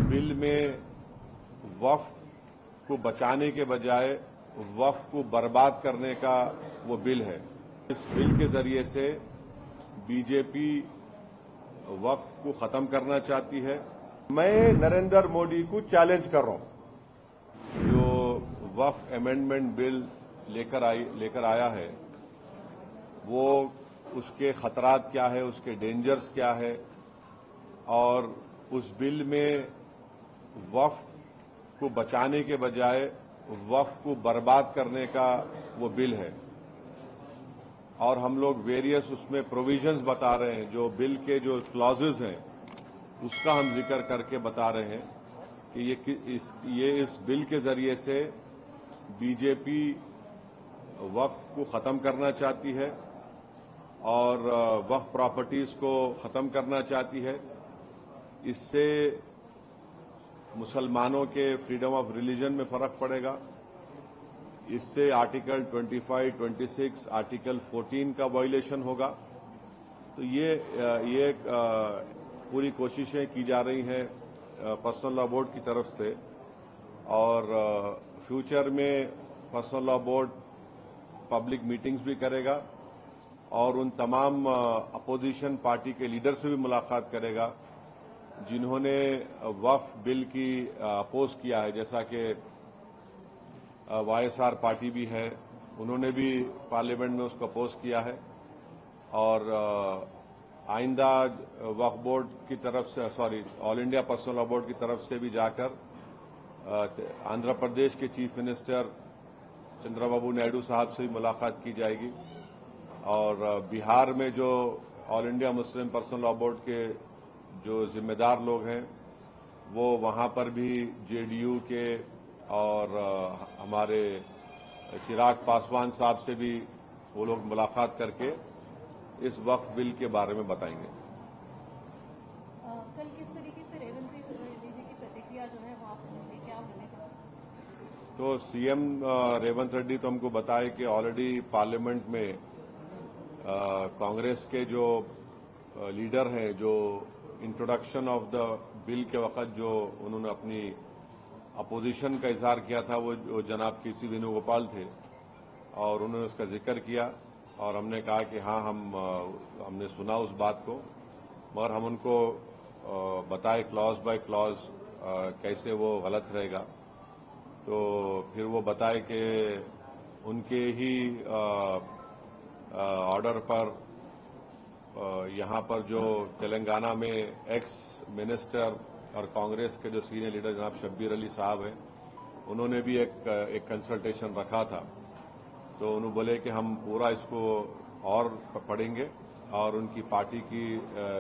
Bill में वक्फ को बचाने के बजाय वक्फ को बर्बाद करने का वो बिल है। इस बिल के जरिए से बीजेपी वक्फ को खत्म करना चाहती है। मैं नरेंद्र मोदी को चैलेंज कर रहा हूं, जो वक्फ अमेंडमेंट बिल लेकर आया है वो उसके खतरात क्या है, उसके डेंजर्स क्या है, और उस बिल में वक्फ को बचाने के बजाय वक्फ को बर्बाद करने का वो बिल है। और हम लोग वेरियस उसमें प्रोविजंस बता रहे हैं, जो बिल के जो क्लॉजेज हैं उसका हम जिक्र करके बता रहे हैं कि ये इस बिल के जरिए से बीजेपी वक्फ को खत्म करना चाहती है और वक्फ प्रॉपर्टीज को खत्म करना चाहती है। इससे मुसलमानों के फ्रीडम ऑफ रिलीजन में फर्क पड़ेगा। इससे आर्टिकल 25, 26, आर्टिकल 14 का वायलेशन होगा। तो ये पूरी कोशिशें की जा रही हैं पर्सनल लॉ बोर्ड की तरफ से, और फ्यूचर में personal law board public meetings भी करेगा और उन तमाम अपोजिशन पार्टी के लीडर से भी मुलाकात करेगा जिन्होंने वक्फ बिल की अपोज किया है, जैसा कि वाईएसआर पार्टी भी है, उन्होंने भी पार्लियामेंट में उसको अपोज किया है। और आइंदा वक्फ बोर्ड की तरफ से all India personal law board की तरफ से भी जाकर आंध्र प्रदेश के चीफ मिनिस्टर चंद्रबाबू नायडू साहब से भी मुलाकात की जाएगी। और बिहार में जो all India Muslim personal law board के जो जिम्मेदार लोग हैं वो वहां पर भी जेडीयू के और हमारे चिराग पासवान साहब से भी वो लोग मुलाकात करके इस वक्फ बिल के बारे में बताएंगे। कल किस तरीके से रेवंत रेड्डी जी की प्रतिक्रिया जो है वो आपने क्या बोले? तो सीएम रेवंत रेड्डी तो हमको बताए कि ऑलरेडी पार्लियामेंट में कांग्रेस के जो लीडर हैं, जो इंट्रोडक्शन ऑफ द बिल के वक्त जो उन्होंने अपनी अपोजिशन का इजहार किया था वो जनाब केसी वेणुगोपाल थे, और उन्होंने उसका जिक्र किया और हमने कहा कि हाँ हमने सुना उस बात को, मगर हम उनको बताए क्लॉज बाय क्लॉज कैसे वो गलत रहेगा। तो फिर वो बताए कि उनके ही ऑर्डर पर यहाँ पर जो तेलंगाना में एक्स मिनिस्टर और कांग्रेस के जो सीनियर लीडर जनाब शब्बीर अली साहब हैं, उन्होंने भी एक कंसल्टेशन रखा था। तो उन्होंने बोले कि हम पूरा इसको और पढ़ेंगे और उनकी पार्टी की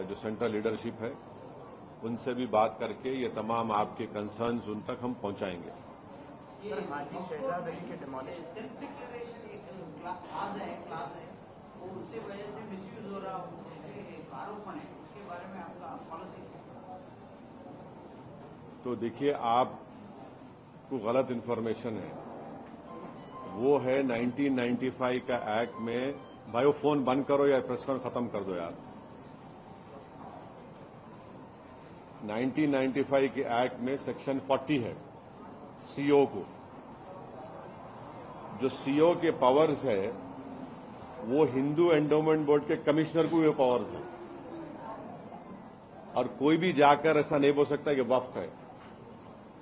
जो सेंट्रल लीडरशिप है उनसे भी बात करके ये तमाम आपके कंसर्न्स उन तक हम पहुंचाएंगे। उससे वजह से मिसयूज हो रहा आरोप है, उसके बारे में आपका पॉलिसी? तो देखिए, आपको गलत इन्फॉर्मेशन है। वो है 1995 का एक्ट में, भाई वो फोन बंद करो या प्रेस कॉन्फ्रेंस खत्म कर दो यार। 1995 के एक्ट में सेक्शन 40 है सीओ को, जो सीओ के पावर्स है वो हिंदू एंडोमेंट बोर्ड के कमिश्नर को भी पावर्स है, और कोई भी जाकर ऐसा नहीं बोल सकता कि वक्फ है।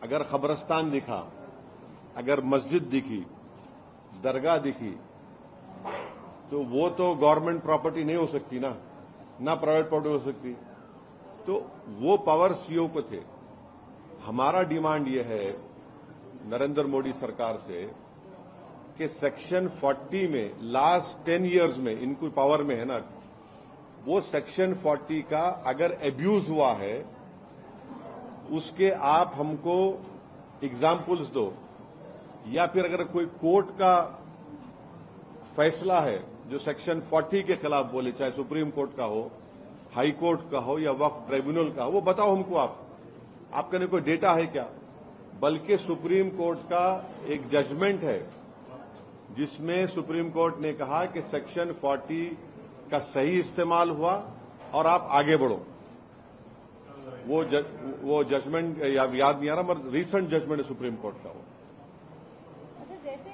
अगर खबरस्तान दिखा, अगर मस्जिद दिखी, दरगाह दिखी, तो वो तो गवर्नमेंट प्रॉपर्टी नहीं हो सकती ना प्राइवेट प्रॉपर्टी हो सकती। तो वो पावर सीओ को थे। हमारा डिमांड ये है नरेंद्र मोदी सरकार से कि सेक्शन 40 में लास्ट 10 इयर्स में इनको पावर में है ना, वो सेक्शन 40 का अगर एब्यूज हुआ है उसके आप हमको एग्जाम्पल्स दो, या फिर अगर कोई कोर्ट का फैसला है जो सेक्शन 40 के खिलाफ बोले, चाहे सुप्रीम कोर्ट का हो, हाई कोर्ट का हो या वक्फ ट्रिब्यूनल का हो, वो बताओ हमको। आपके लिए कोई डेटा है क्या? बल्कि सुप्रीम कोर्ट का एक जजमेंट है जिसमें सुप्रीम कोर्ट ने कहा कि सेक्शन 40 का सही इस्तेमाल हुआ और आप आगे बढ़ो। वो जजमेंट याद नहीं आ रहा, मगर रीसेंट जजमेंट है सुप्रीम कोर्ट का वो। अच्छा, जैसे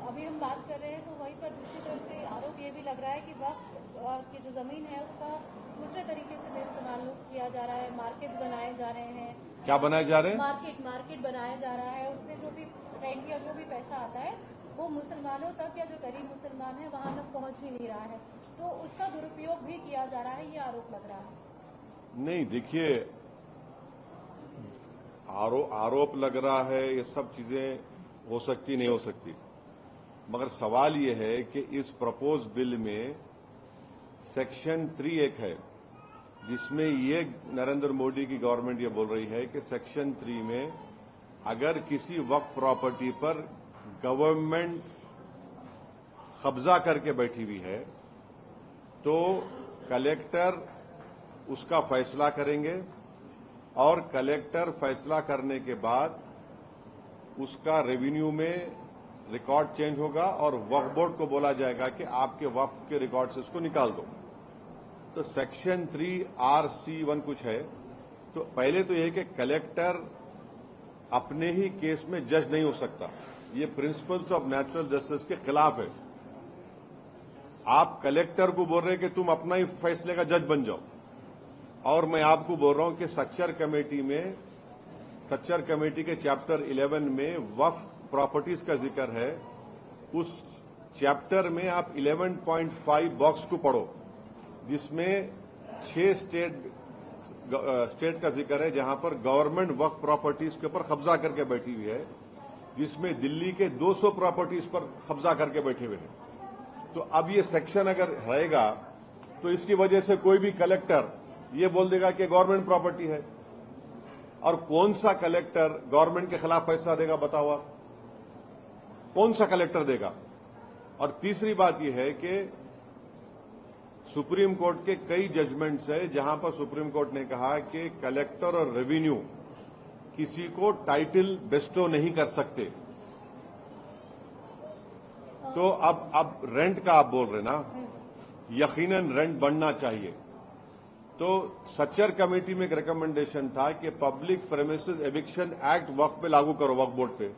अभी हम बात कर रहे हैं तो वहीं पर दूसरी तरफ से आरोप ये भी लग रहा है कि वक्त की जो जमीन है उसका दूसरे तरीके से भी इस्तेमाल किया जा रहा है, मार्केट बनाए जा रहे हैं। क्या बनाए जा रहे हैं? मार्केट बनाया जा रहा है, उससे जो भी रेंट या जो भी पैसा आता है वो मुसलमानों तक या जो गरीब मुसलमान है वहां तक पहुंच ही नहीं रहा है, तो उसका दुरुपयोग भी किया जा रहा है, ये आरोप लग रहा है। नहीं, देखिए, आरोप लग रहा है, ये सब चीजें हो सकती नहीं हो सकती, मगर सवाल ये है कि इस प्रपोज बिल में सेक्शन 3 एक है जिसमें ये नरेंद्र मोदी की गवर्नमेंट ये बोल रही है कि सेक्शन 3 में अगर किसी वक्फ प्रॉपर्टी पर गवर्नमेंट कब्जा करके बैठी हुई है तो कलेक्टर उसका फैसला करेंगे और कलेक्टर फैसला करने के बाद उसका रेवेन्यू में रिकॉर्ड चेंज होगा और वक्फ बोर्ड को बोला जाएगा कि आपके वक्फ के रिकॉर्ड से इसको निकाल दो। तो सेक्शन 3(r)(c)(1) कुछ है। तो पहले तो यह कि कलेक्टर अपने ही केस में जज नहीं हो सकता, ये प्रिंसिपल्स ऑफ नेचुरल जस्टिस के खिलाफ है। आप कलेक्टर को बोल रहे हैं कि तुम अपना ही फैसले का जज बन जाओ, और मैं आपको बोल रहा हूं कि सच्चर कमेटी के चैप्टर 11 में वक्फ प्रॉपर्टीज का जिक्र है। उस चैप्टर में आप 11.5 बॉक्स को पढ़ो जिसमें 6 स्टेट का जिक्र है जहां पर गवर्नमेंट वक्फ प्रॉपर्टीज के ऊपर कब्जा करके बैठी हुई है, जिसमें दिल्ली के 200 प्रॉपर्टीज पर कब्जा करके बैठे हुए हैं। तो अब ये सेक्शन अगर रहेगा तो इसकी वजह से कोई भी कलेक्टर ये बोल देगा कि गवर्नमेंट प्रॉपर्टी है, और कौन सा कलेक्टर गवर्नमेंट के खिलाफ फैसला देगा बताओ आप? कौन सा कलेक्टर देगा? और तीसरी बात यह है कि सुप्रीम कोर्ट के कई जजमेंट्स है जहां पर सुप्रीम कोर्ट ने कहा कि कलेक्टर और रेवेन्यू किसी को टाइटल बेस्टो नहीं कर सकते। तो अब रेंट का आप बोल रहे ना, यकीनन रेंट बढ़ना चाहिए। तो सच्चर कमेटी में एक रिकमेंडेशन था कि पब्लिक प्रेमिसेस एविक्शन एक्ट वक्फ पे लागू करो, वक्फ बोर्ड पे।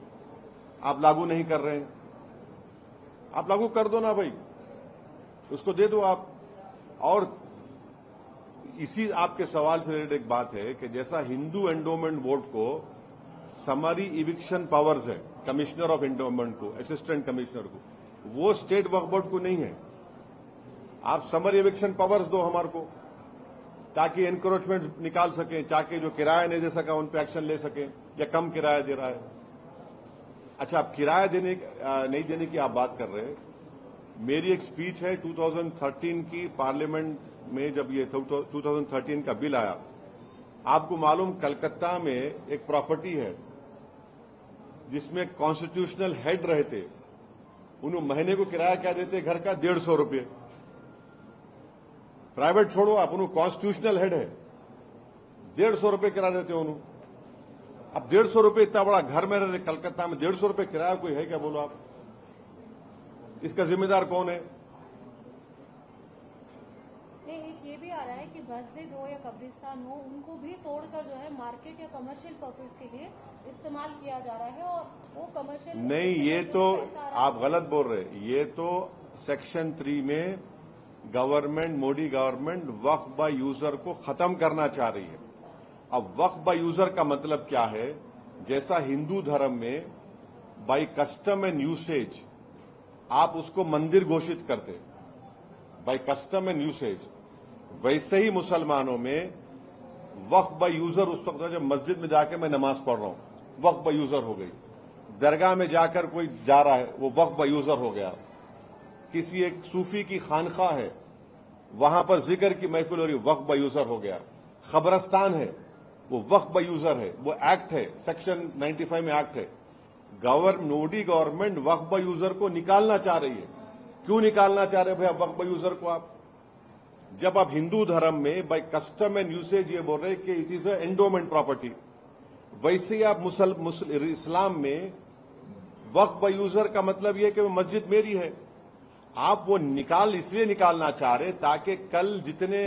आप लागू नहीं कर रहे हैं, आप लागू कर दो ना भाई, उसको दे दो आप। और इसी आपके सवाल से रिलेटेड एक बात है कि जैसा हिंदू एंडोमेंट बोर्ड को समरी इविक्शन पावर्स है, कमिश्नर ऑफ एंडोमेंट को, असिस्टेंट कमिश्नर को, वो स्टेट वक्फ बोर्ड को नहीं है। आप समरी इविक्शन पावर्स दो हमारे को, ताकि एनक्रोचमेंट निकाल सकें, ताकि जो किराया नहीं दे सका उन पर एक्शन ले सकें, या कम किराया दे रहा है। अच्छा, आप किराया नहीं देने की आप बात कर रहे हैं। मेरी एक स्पीच है 2013 की पार्लियामेंट में, जब ये 2013 का बिल आया। आपको मालूम कलकत्ता में एक प्रॉपर्टी है जिसमें कॉन्स्टिट्यूशनल हेड रहते, उन्होंने महीने को किराया क्या देते घर का? 150 रुपये। प्राइवेट छोड़ो आप, उन्होंने कॉन्स्टिट्यूशनल हेड है, 150 रुपये किराया देते हो उन्होंने। अब 150 रुपये इतना बड़ा घर में रह, कलकत्ता में 150 रुपये किराया कोई है क्या? बोलो आप, इसका जिम्मेदार कौन है? एक ये भी आ रहा है कि मस्जिद हो या कब्रिस्तान हो, उनको भी तोड़कर जो है मार्केट या कमर्शियल पर्पज के लिए इस्तेमाल किया जा रहा है, और वो कमर्शियल नहीं, ये तो आप गलत बोल रहे हैं। ये तो सेक्शन 3 में government, Modi government Waqf by user को खत्म करना चाह रही है। अब वक्फ बाय यूजर का मतलब क्या है? जैसा हिंदू धर्म में बाय कस्टम एंड यूसेज आप उसको मंदिर घोषित करते, बाय कस्टम एंड यूसेज, वैसे ही मुसलमानों में वक्फ बाय यूजर उस वक्त जब मस्जिद में जाकर मैं नमाज पढ़ रहा हूं, वक्फ बाय यूजर हो गई। दरगाह में जाकर कोई जा रहा है, वो वक्फ बाय यूजर हो गया। किसी एक सूफी की खानखा है, वहां पर जिक्र की महफिल हो रही, वक्फ बाय यूजर हो गया। खबरस्तान है, वो वक्फ बाय यूजर है, वो एक्ट है, सेक्शन 95 में एक्ट है। Modi government Waqf by user को निकालना चाह रही है। क्यों निकालना चाह रहे हैं भाई वक्फ बाय यूजर को आप? जब आप हिंदू धर्म में बाय कस्टम एंड यूसेज ये बोल रहे हैं कि it is a endowment property, वैसे ही आप इस्लाम में वक्फ बाय यूजर का मतलब यह कि वो मस्जिद मेरी है। आप वो इसलिए निकालना चाह रहे ताकि कल जितने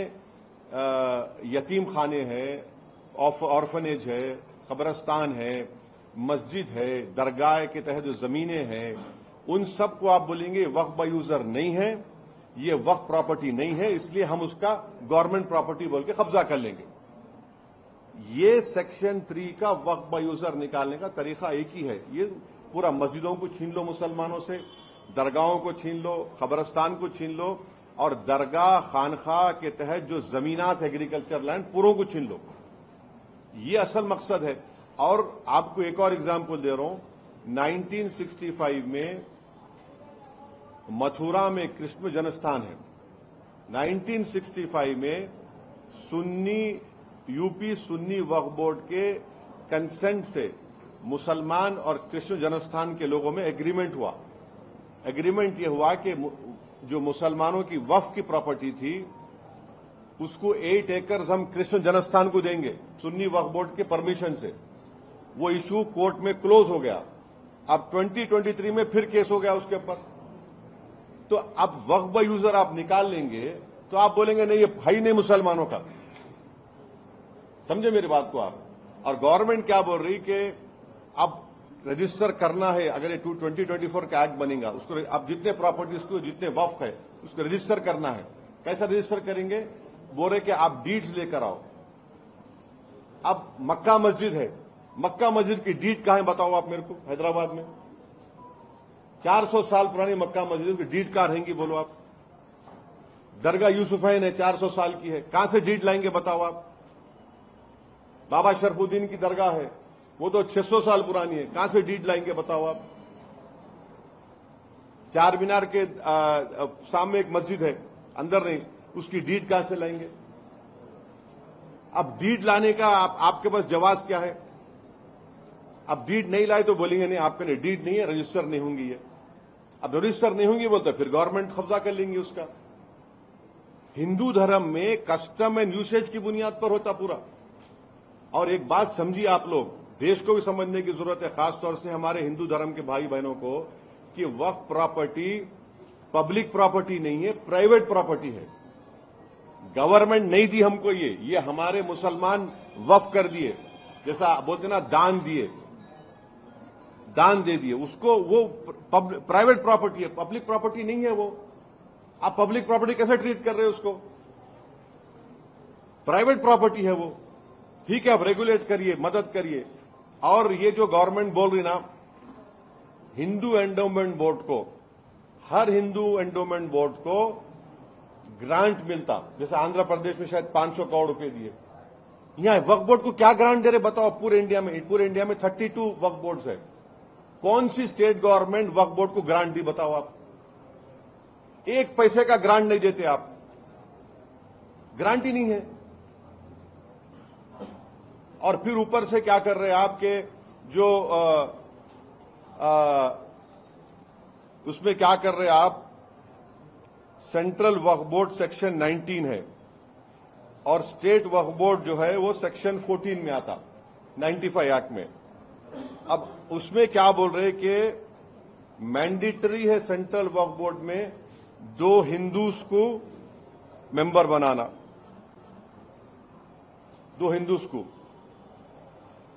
यतीम खाने हैं ऑर्फनेज है, कब्रस्तान है, मस्जिद है, दरगाह के तहत जो जमीनें हैं, उन सब को आप बोलेंगे वक्फ बाय यूजर नहीं है, ये वक्फ प्रॉपर्टी नहीं है, इसलिए हम उसका गवर्नमेंट प्रॉपर्टी बोल के कब्जा कर लेंगे। ये सेक्शन 3 का वक्फ बाय यूजर निकालने का तरीका एक ही है। ये पूरा मस्जिदों को छीन लो मुसलमानों से, दरगाहों को छीन लो, कब्रस्तान को छीन लो, और दरगाह खानखा के तहत जो जमीनात एग्रीकल्चर लैंड पूरों को छीन लो। ये असल मकसद है। और आपको एक और एग्जाम्पल दे रहा हूं, 1965 में मथुरा में कृष्ण जन्मस्थान है। 1965 में यूपी सुन्नी वक्फ बोर्ड के कंसेंट से मुसलमान और कृष्ण जन्मस्थान के लोगों में एग्रीमेंट हुआ। एग्रीमेंट यह हुआ कि जो मुसलमानों की वक्फ की प्रॉपर्टी थी उसको 8 एकड़ हम कृष्ण जन्मस्थान को देंगे सुन्नी वक्फ बोर्ड के परमिशन से। वो इशू कोर्ट में क्लोज हो गया। अब 2023 में फिर केस हो गया उसके ऊपर। तो अब वक्फ बाय यूजर आप निकाल लेंगे तो आप बोलेंगे नहीं, ये भाई नहीं मुसलमानों का। समझे मेरी बात को आप। और गवर्नमेंट क्या बोल रही कि अब रजिस्टर करना है, अगर ये 2024 का एक्ट बनेगा उसको अब जितने प्रॉपर्टीज को जितने वक्फ है उसको रजिस्टर करना है। कैसा रजिस्टर करेंगे? बोल रहे कि आप डीड्स लेकर आओ। अब मक्का मस्जिद है, मक्का मस्जिद की डीड कहां है बताओ आप मेरे को। हैदराबाद में 400 साल पुरानी मक्का मस्जिद की डीड कहां रहेंगी बोलो आप। दरगाह यूसुफैन है, 400 साल की है, कहां से डीड लाएंगे बताओ आप। बाबा शरफुद्दीन की दरगाह है, वो तो 600 साल पुरानी है, कहां से डीड लाएंगे बताओ आप। चार मीनार के सामने एक मस्जिद है, अंदर नहीं, उसकी डीड कहां से लाएंगे। अब डीड लाने का आपके पास जवाब क्या है। अब डीड नहीं लाए तो बोलेंगे नहीं आपके लिए डीड नहीं है, रजिस्टर नहीं होंगी ये। अब रजिस्टर नहीं होंगी बोलते फिर गवर्नमेंट कब्जा कर लेंगी उसका। हिंदू धर्म में कस्टम एंड यूसेज की बुनियाद पर होता पूरा। और एक बात समझिए आप लोग, देश को भी समझने की जरूरत है, खासतौर से हमारे हिंदू धर्म के भाई बहनों को, कि वक्फ प्रॉपर्टी पब्लिक प्रॉपर्टी नहीं है, प्राइवेट प्रॉपर्टी है। गवर्नमेंट नहीं दी हमको ये हमारे मुसलमान वक्फ कर दिए, जैसा बोलते ना दान दिए, दान दे दिए उसको। वो प्राइवेट प्रॉपर्टी है, पब्लिक प्रॉपर्टी नहीं है वो। आप पब्लिक प्रॉपर्टी कैसे ट्रीट कर रहे हो उसको? प्राइवेट प्रॉपर्टी है वो। ठीक है, आप रेगुलेट करिए, मदद करिए। और ये जो गवर्नमेंट बोल रही ना, हिंदू एंडोमेंट बोर्ड को, हर हिंदू एंडोमेंट बोर्ड को ग्रांट मिलता, जैसे आंध्र प्रदेश में शायद 500 करोड़ रुपए दिए। यहां वक्फ बोर्ड को क्या ग्रांट दे रहे बताओ। पूरे इंडिया में 32 वक्फ बोर्ड्स है। कौन सी स्टेट गवर्नमेंट वक्फ बोर्ड को ग्रांट दी बताओ आप। एक पैसे का ग्रांट नहीं देते आप, ग्रांट ही नहीं है। और फिर ऊपर से क्या कर रहे हैं आपके जो उसमें क्या कर रहे हैं आप, सेंट्रल वक्फ बोर्ड सेक्शन 19 है और स्टेट वक्फ बोर्ड जो है वो सेक्शन 14 में आता, 95 एक्ट में। अब उसमें क्या बोल रहे हैं कि मैंडेटरी है सेंट्रल वक्फ बोर्ड में 2 हिंदूज को मेंबर बनाना, 2 हिंदूज को।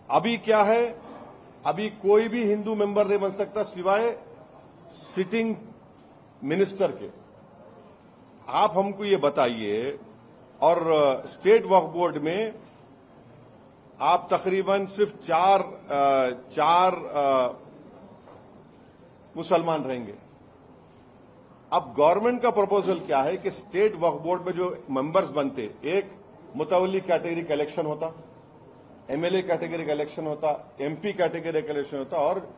अभी क्या है, अभी कोई भी हिंदू मेंबर नहीं बन सकता सिवाय सिटिंग मिनिस्टर के। आप हमको ये बताइए। और स्टेट वक्फ बोर्ड में आप तकरीबन सिर्फ चार मुसलमान रहेंगे। अब गवर्नमेंट का प्रपोजल क्या है कि स्टेट वक्फ बोर्ड में जो मेंबर्स बनते, एक मुतवल्ली कैटेगरी का इलेक्शन होता, एमएलए कैटेगरी का इलेक्शन होता, एमपी कैटेगरी का इलेक्शन होता और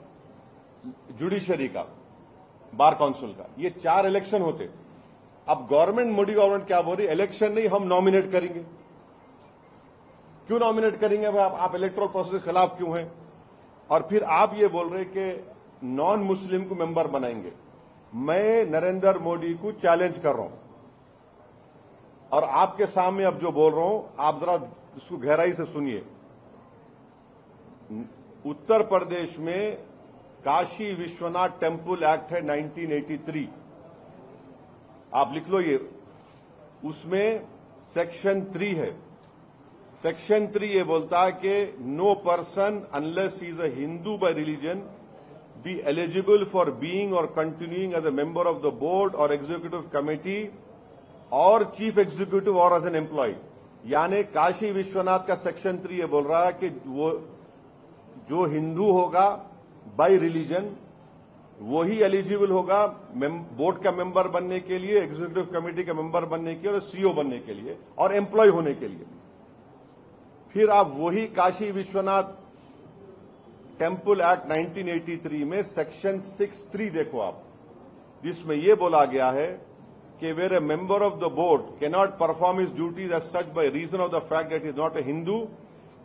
जुडिशरी का, बार काउंसिल का, ये 4 इलेक्शन होते। अब गवर्नमेंट, मोदी गवर्नमेंट क्या बोल रही, इलेक्शन नहीं, हम नॉमिनेट करेंगे। क्यों नॉमिनेट करेंगे भाई? आप इलेक्टोरल प्रोसेस के खिलाफ क्यों हैं? और फिर आप ये बोल रहे कि नॉन मुस्लिम को मेंबर बनाएंगे। मैं नरेंद्र मोदी को चैलेंज कर रहा हूं और आपके सामने अब जो बोल रहा हूं आप जरा इसको गहराई से सुनिए। उत्तर प्रदेश में काशी विश्वनाथ टेम्पल एक्ट है 1983, आप लिख लो ये। उसमें सेक्शन 3 है, सेक्शन 3 ये बोलता है कि no person unless he is a Hindu by religion be eligible for being or continuing as a member of the board or executive committee or chief executive or as an employee. यानी काशी विश्वनाथ का section 3 ये बोल रहा है कि वो जो हिंदू होगा बाय रिलीजन वही एलिजिबल होगा बोर्ड का मेंबर बनने के लिए, एग्जीक्यूटिव कमेटी का मेंबर बनने के लिए और सीईओ बनने के लिए और एम्प्लॉय होने के लिए। फिर आप वही काशी विश्वनाथ टेम्पल एक्ट 1983 में सेक्शन 6(3) देखो आप, जिसमें यह बोला गया है कि where a member of the board can not perform his duties as such by reason of the fact that is not a Hindu,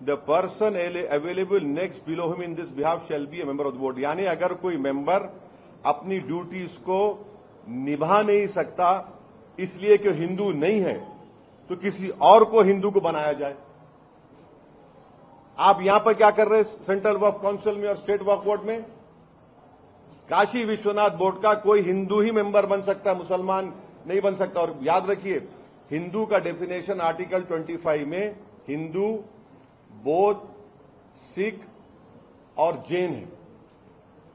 the person available next below him in this behalf shall be a member of the board. यानी अगर कोई member अपनी duties को निभा नहीं सकता इसलिए कि हिंदू नहीं है तो किसी और को हिंदू को बनाया जाए। आप यहां पर क्या कर रहे हैं सेंट्रल वक्फ काउंसिल में और स्टेट वक्फ बोर्ड में? काशी विश्वनाथ बोर्ड का कोई हिंदू ही मेंबर बन सकता है, मुसलमान नहीं बन सकता। और याद रखिए, हिंदू का डेफिनेशन आर्टिकल 25 में हिंदू, बौद्ध, सिख और जैन है।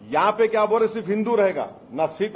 यहां पे क्या बोल रहे, सिर्फ हिंदू रहेगा, ना सिख